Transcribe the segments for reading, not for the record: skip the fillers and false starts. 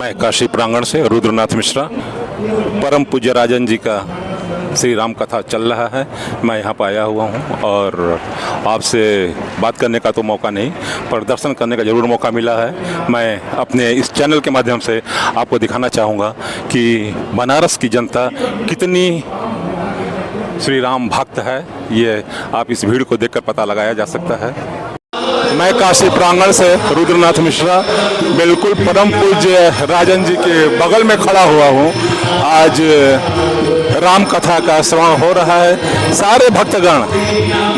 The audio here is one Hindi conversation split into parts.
मैं काशी प्रांगण से रुद्रनाथ मिश्रा। परम पूज्य राजन जी का श्री राम कथा चल रहा है। मैं यहाँ पर आया हुआ हूँ और आपसे बात करने का तो मौका नहीं, पर दर्शन करने का ज़रूर मौका मिला है। मैं अपने इस चैनल के माध्यम से आपको दिखाना चाहूँगा कि बनारस की जनता कितनी श्री राम भक्त है। ये आप इस भीड़ को देखकर पता लगाया जा सकता है। मैं काशी प्रांगण से रुद्रनाथ मिश्रा बिल्कुल परम पूज्य राजन जी के बगल में खड़ा हुआ हूँ। आज राम कथा का श्रवण हो रहा है। सारे भक्तगण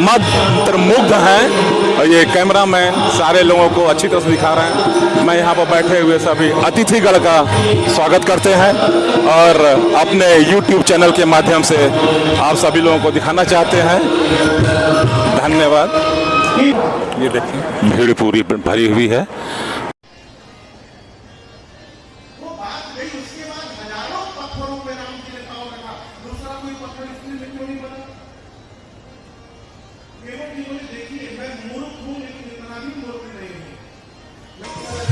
मंत्रमुग्ध हैं और ये कैमरामैन सारे लोगों को अच्छी तरह से दिखा रहे हैं। मैं यहाँ पर बैठे हुए सभी अतिथिगण का स्वागत करते हैं और अपने YouTube चैनल के माध्यम से आप सभी लोगों को दिखाना चाहते हैं। धन्यवाद। ये देखिए भीड़ पूरी भरी हुई है।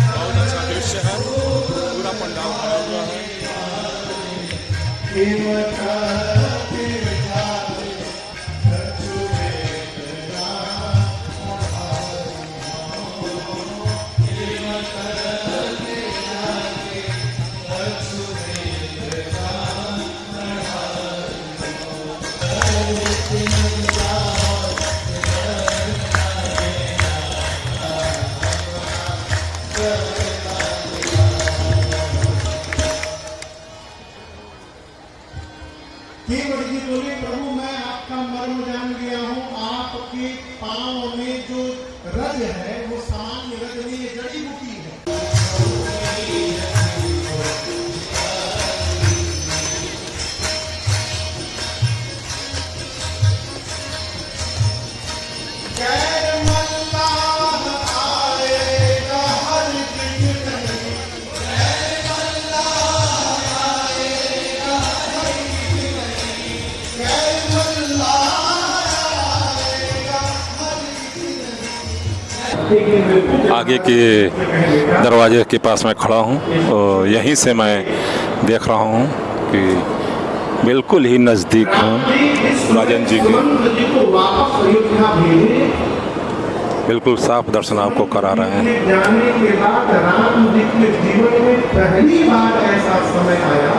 बहुत अच्छा दृश्य है, पूरा पंडाल भरा हुआ है। प्रभु मैं आपका मर्म जान गया हूँ। आपके पांव में जो रज है वो सामान्य रज नहीं, ये जड़ी बूटी है। आगे के दरवाजे के पास मैं खड़ा हूँ और यहीं से मैं देख रहा हूँ कि बिल्कुल ही नज़दीक हूँ राजन जी के। बिल्कुल साफ दर्शन आपको करा रहे हैं। जाने के बाद राम जी के जीवन में पहली बार ऐसा समय आया।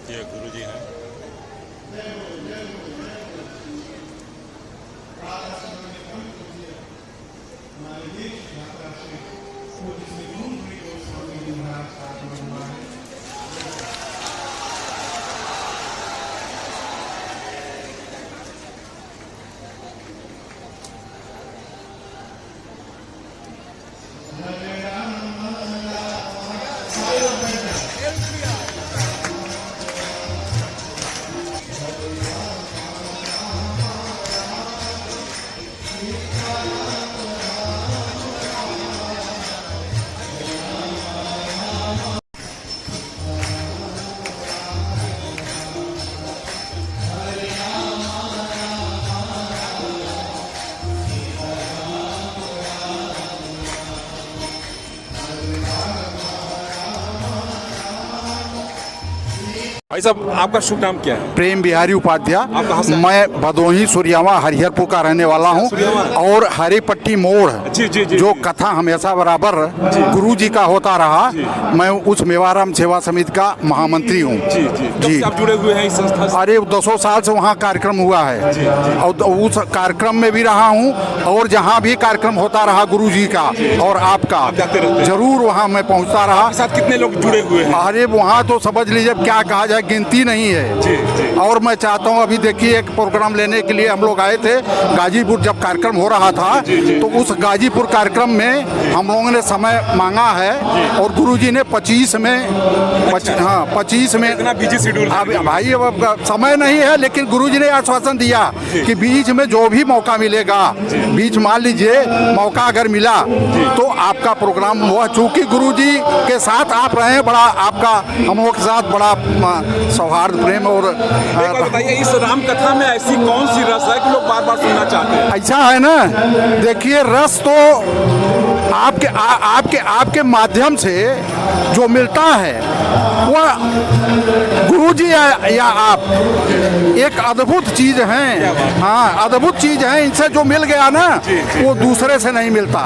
ये गुरु जी हैं। भाई साहब आपका शुभ नाम क्या है? प्रेम बिहारी उपाध्याय। आप कहाँ से? मैं भदोही सूर्यावा हरिहरपुर का रहने वाला हूँ और हरी पट्टी मोड़ जी, जी, जी, जो जी। कथा हमेशा बराबर गुरु जी का होता रहा, मैं उस मेवाराम सेवा समिति का महामंत्री हूँ। जी जी जी। आप जुड़े हुए हैं इस संस्था से? अरे 200 साल से वहाँ कार्यक्रम हुआ है और उस कार्यक्रम में भी रहा हूँ और जहाँ भी कार्यक्रम होता रहा गुरु जी का और आपका, आप जाते रहते हैं? जरूर वहाँ मैं पहुँचता रहा। आपके साथ कितने लोग जुड़े हुए हैं? अरे वहाँ तो समझ लीजिए क्या कहा जाए गिनती नहीं है। और मैं चाहता हूँ, अभी देखिए एक प्रोग्राम लेने के लिए हम लोग आए थे गाजीपुर, जब कार्यक्रम हो रहा था तो उस गाजीपुर कार्यक्रम में हम लोगों ने समय मांगा है और गुरुजी ने 25 में 25 में इतना बिजी शेड्यूल है। अब भाई अब समय नहीं है, लेकिन गुरुजी ने आश्वासन दिया कि बीच में जो भी मौका मिलेगा, बीच मान लीजिए मौका अगर मिला तो आपका प्रोग्राम हुआ। चूंकि गुरुजी के साथ आप रहे, बड़ा आपका हम लोग के साथ बड़ा सौहार्द प्रेम। और एक बात बताइए, इस राम कथा में ऐसी कौन सी रस है कि लोग बार बार सुनना चाहते हैं? ऐसा है ना, देखिए रस तो आपके माध्यम से जो मिलता है वह गुरुजी या आप एक अद्भुत चीज है। हाँ, अद्भुत चीज है। इनसे जो मिल गया ना वो दूसरे से नहीं मिलता।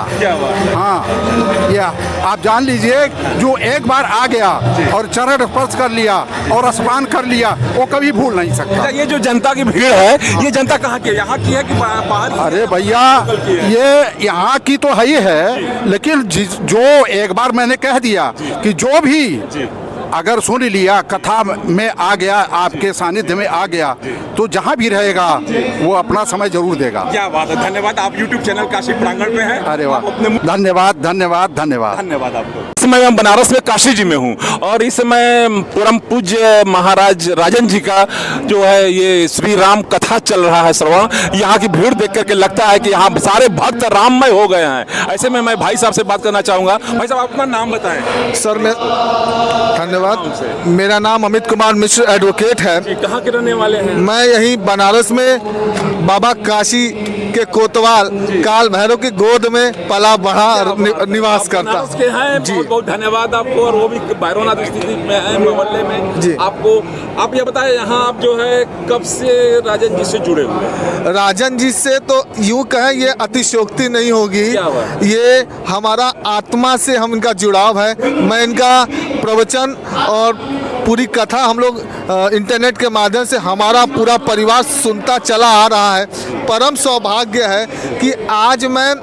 हाँ, या आप जान लीजिए, जो एक बार आ गया और चरण स्पर्श कर लिया और स्नान कर लिया, वो कभी भूल नहीं सकता। ये जो जनता की भीड़ है, ये जनता कहाँ की है? यहाँ की है कि बाहर की? अरे भैया, ये यहाँ की तो है ही है, लेकिन जो एक बार मैंने कह दिया कि जो भी अगर सुन लिया, कथा में आ गया, आपके सानिध्य में आ गया, तो जहाँ भी रहेगा वो अपना समय जरूर देगा। क्या बात है, धन्यवाद। आप YouTube चैनल काशी प्रांगण पे हैं। अरे वाह, अपने धन्यवाद धन्यवाद धन्यवाद धन्यवाद आपको। इस समय मैं बनारस में काशी जी में हूँ और इस समय परम पूज्य महाराज राजन जी का जो है ये श्री राम कथा चल रहा है श्रवण। यहाँ की भीड़ देख करके लगता है कि यहाँ सारे भक्त राममय हो गए हैं। ऐसे में मैं भाई साहब से बात करना चाहूँगा। भाई साहब, अपना नाम बताएं। सर, मैं धन्यवाद। मेरा नाम अमित कुमार मिश्र एडवोकेट है। कहाँ के रहने वाले हैं? मैं यहीं बनारस में बाबा काशी के कोतवाल काल भैरव की गोद में पला बढ़ा निवास करता बनारस के हैं। जी, बहुत बहुत धन्यवाद आपको। और वो भी भैरवनाथ स्थिति में है, मोहल्ले में जी। आप ये बताएं, यहाँ आप जो है कब से राजन जी से जुड़े हुए हैं? राजन जी से तो यूं कहें, ये अतिशयोक्ति नहीं होगी, क्या बात? ये हमारा आत्मा से हम इनका जुड़ाव है। मैं इनका प्रवचन और पूरी कथा हम लोग इंटरनेट के माध्यम से हमारा पूरा परिवार सुनता चला आ रहा है। परम सौभाग्य है कि आज मैं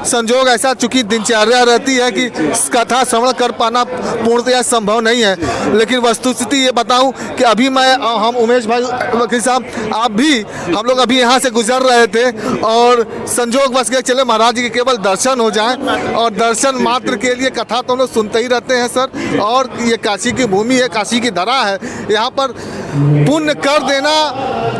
संजोग ऐसा, चूंकि दिनचर्या रहती है कि कथा श्रवण कर पाना पूर्णतया संभव नहीं है, लेकिन वस्तुस्थिति ये बताऊं कि अभी हम उमेश भाई वकील साहब, आप भी, हम लोग अभी यहाँ से गुजर रहे थे और संजोग बस के चले महाराज जी के केवल दर्शन हो जाएं, और दर्शन मात्र के लिए कथा तो हम लोग सुनते ही रहते हैं सर। और ये काशी की भूमि है, काशी की धरा है, यहाँ पर पुण्य कर देना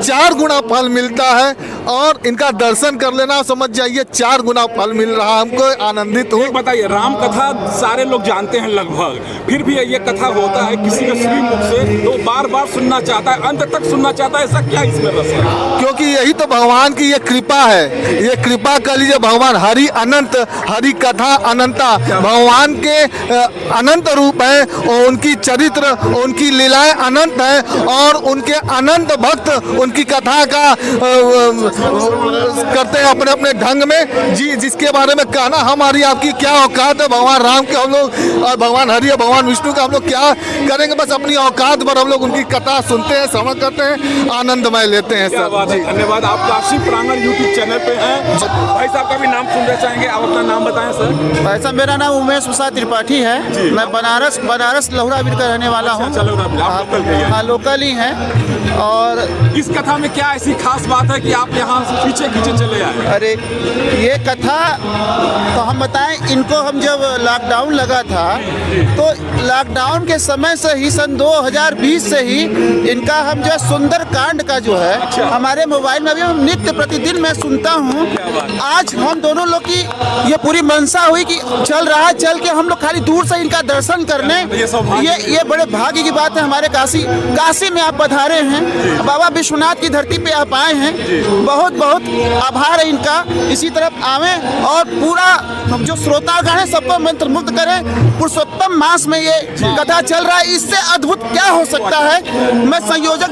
4 गुना फल मिलता है और इनका दर्शन कर लेना समझ जाइए 4 गुना फल मिल रहा है। हमको आनंदित हूँ। एक बताइए, राम कथा सारे लोग जानते हैं लगभग, फिर भी ये कथा होता है किसी के श्रीमुख से तो बार बार सुनना चाहता है, अंत तक सुनना चाहता है। ऐसा क्या इसमें रस है? क्योंकि यही तो भगवान की ये कृपा है। ये कृपा कर लीजिए, भगवान हरि अनंत, हरि कथा अनंता, भगवान के अनंत रूप है और उनकी चरित्र, उनकी लीलाएं अनंत है और उनके अनंत भक्त उनकी कथा का करते हैं अपने अपने ढंग में। जी, जिसके बारे में कहना हमारी आपकी क्या औकात है। भगवान राम के हम लोग और भगवान हरि और भगवान विष्णु का हम लोग क्या करेंगे, बस अपनी औकात पर हम लोग उनकी कथा सुनते हैं, श्रवण करते हैं, आनंदमय लेते हैं क्या सर। बात है, धन्यवाद। आप काशी प्रांगण YouTube चैनल पे हैं। भाई साहब का भी नाम सुनना चाहेंगे, आप अपना नाम बताएं सर। भाई साहब, मेरा नाम उमेश प्रसाद त्रिपाठी है। मैं बनारस लहुरावीर का रहने वाला हूँ। चलो आप लोकल के हैं। हाँ, लोकल ही हैं। और इस कथा में क्या ऐसी खास बात है कि आप यहाँ से खींचे चले आए? अरे, ये कथा तो हम बताएं, इनको हम जब लॉकडाउन लगा था तो लॉकडाउन के समय से ही सन 2020 से ही इनका हम जो है सुंदर कांड का जो है हमारे मोबाइल में अभी हम नित्य प्रतिदिन मैं सुनता हूँ। आज हम दोनों लोग की ये पूरी मंशा हुई कि चल रहा है, चल के हम लोग खाली दूर से इनका दर्शन करने। ये बड़े भाग्य की बात है। हमारे काशी में आप पधारे हैं, बाबा विश्वनाथ की धरती पे आप आए हैं, बहुत बहुत आभार है इनका। इसी तरफ आवे और पूरा जो श्रोतागण है सबको मंत्रमुग्ध करें। पुरुषोत्तम मास में ये कथा चल रहा है, इससे अद्भुत क्या हो सकता है। मैं संयोजक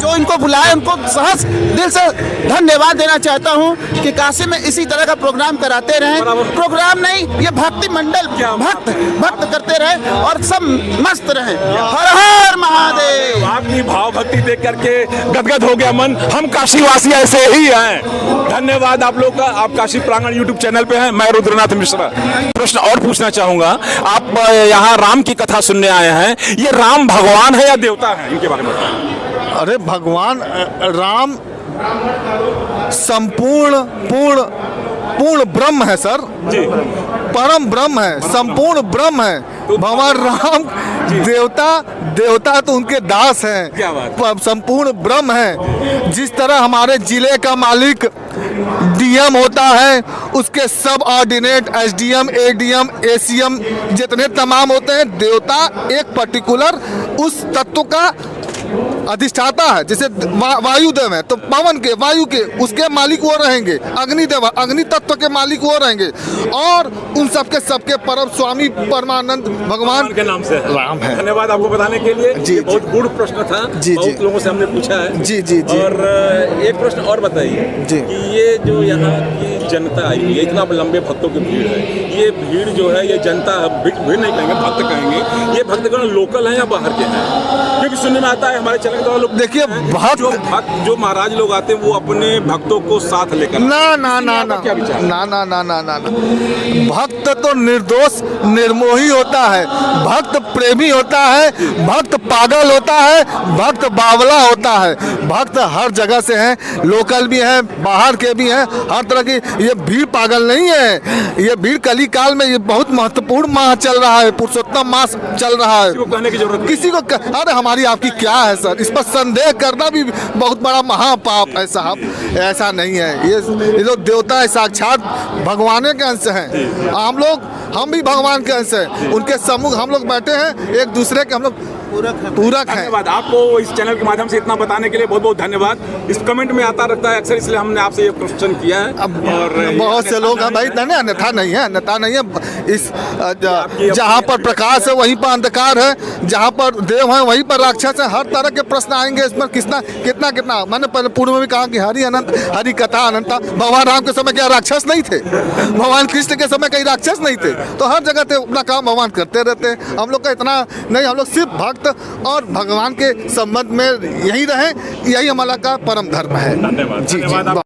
जो इनको बुलाए उनको सहज दिल से धन्यवाद देना चाहता हूँ कि काशी में इसी तरह का प्रोग्राम कराते रहें। प्रोग्राम नहीं, ये भक्ति मंडल भक्त करते रहे और सब मस्त रहे। हर हर महादेव। आपकी भाव भक्ति देख करके गदगद हो गया मन। हम काशीवासी ऐसे ही हैं। धन्यवाद आप लोग का। आप काशी प्रांगण यूट्यूब चैनल पे हैं। मैं रुद्रनाथ मिश्रा। प्रश्न और पूछना चाहूंगा, आप यहाँ राम की कथा सुनने आए हैं, ये राम भगवान है या देवता है, इनके बारे में बताएं। अरे भगवान राम संपूर्ण पूर्ण ब्रह्म है सर जी, परम ब्रह्म है, संपूर्ण ब्रह्म है। भगवान राम देवता तो उनके दास क्या बात हैं, संपूर्ण ब्रह्म है। जिस तरह हमारे जिले का मालिक डीएम होता है, उसके सब ऑर्डिनेट एसडीएम एडीएम एसीएम जितने तमाम होते हैं, देवता एक पर्टिकुलर उस तत्व का अधिष्ठाता है। जैसे वायुदेव है तो पवन के वायु के उसके मालिक वो रहेंगे, अग्निदेव अग्नि तत्व के मालिक वो रहेंगे, और उन सबके परम स्वामी परमानंद भगवान के नाम से राम है। धन्यवाद आपको बताने के लिए। जी, ये बहुत गूढ़ प्रश्न था। जी, बहुत जी। लोगों से हमने पूछा है। जी, जी, जी। और एक प्रश्न और बताइए जी। कि ये जो यहाँ की जनता आई है, इतना लंबे भक्तों की भीड़ है, ये भीड़ जो है, ये जनता भीड़ नहीं कहेंगे, भक्त कहेंगे, ये भक्तगण लोकल हैं या बाहर के हैं? क्योंकि सुनने में आता है हमारे चैनल के लोग, देखिए भक्त जो महाराज लोग आते हैं वो अपने भक्तों को साथ लेकर क्या विचार? ना भक्त तो निर्दोष निर्मोही होता है, भक्त प्रेमी होता है, भक्त पागल होता है, भक्त बावला होता है। भक्त हर जगह से हैं, लोकल भी हैं, बाहर के भी हैं, हर तरह की। ये भीड़ पागल नहीं है, ये भीड़ कली काल में ये बहुत महत्वपूर्ण माह चल रहा है, पुरुषोत्तम मास चल रहा है। किसी को कहने की जरूरत नहीं। किसी को अरे हमारी आपकी क्या है सर, इस पर संदेह करना भी बहुत बड़ा महापाप है साहब। ऐसा नहीं है, ये लोग देवता है, साक्षात भगवान के अंश हैं। हम भी भगवान के अंश हैं, उनके सम्मुख हम लोग बैठे हैं, एक दूसरे के हम लोग पूरक हैं। धन्यवाद आपको इस चैनल के माध्यम से इतना बताने के लिए बहुत बहुत धन्यवाद। इस कमेंट में आता रहता है अक्सर, इसलिए हमने आपसे ये क्वेश्चन किया है। अब और बहुत से लोग हैं भाई, अन्यथा नहीं है, अन्यथा नहीं है। इस जहाँ पर प्रकाश है वहीं पर अंधकार है, जहाँ पर देव है वहीं पर राक्षस है। हर तरह के प्रश्न आएंगे इसमें। कितना मैंने पहले पूर्व में भी कहा कि हरि अनंत, हरि कथा अनंता। भगवान राम के समय क्या राक्षस नहीं थे? भगवान कृष्ण के समय कहीं राक्षस नहीं थे? तो हर जगह थे, अपना काम भगवान करते रहते हैं। हम लोग का इतना नहीं, हम लोग सिर्फ भक्त और भगवान के संबंध में यही रहे, यही हमारा का परम धर्म है। धन्यवाद। जी धन्यवाद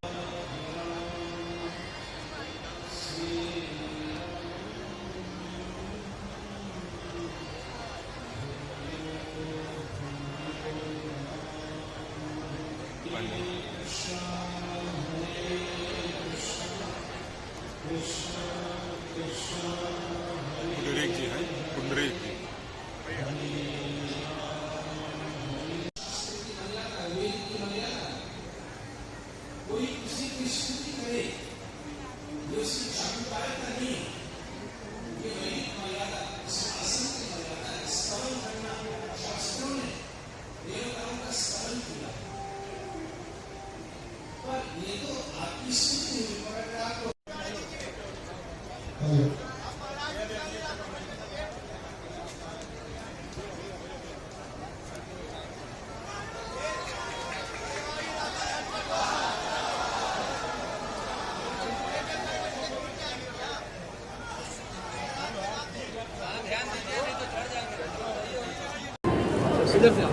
जी।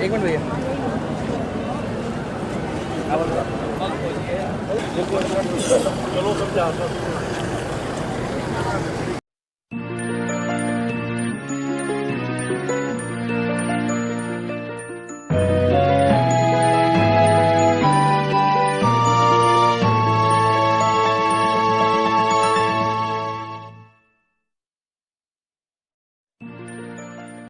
एक मिनट भैया। चलो सब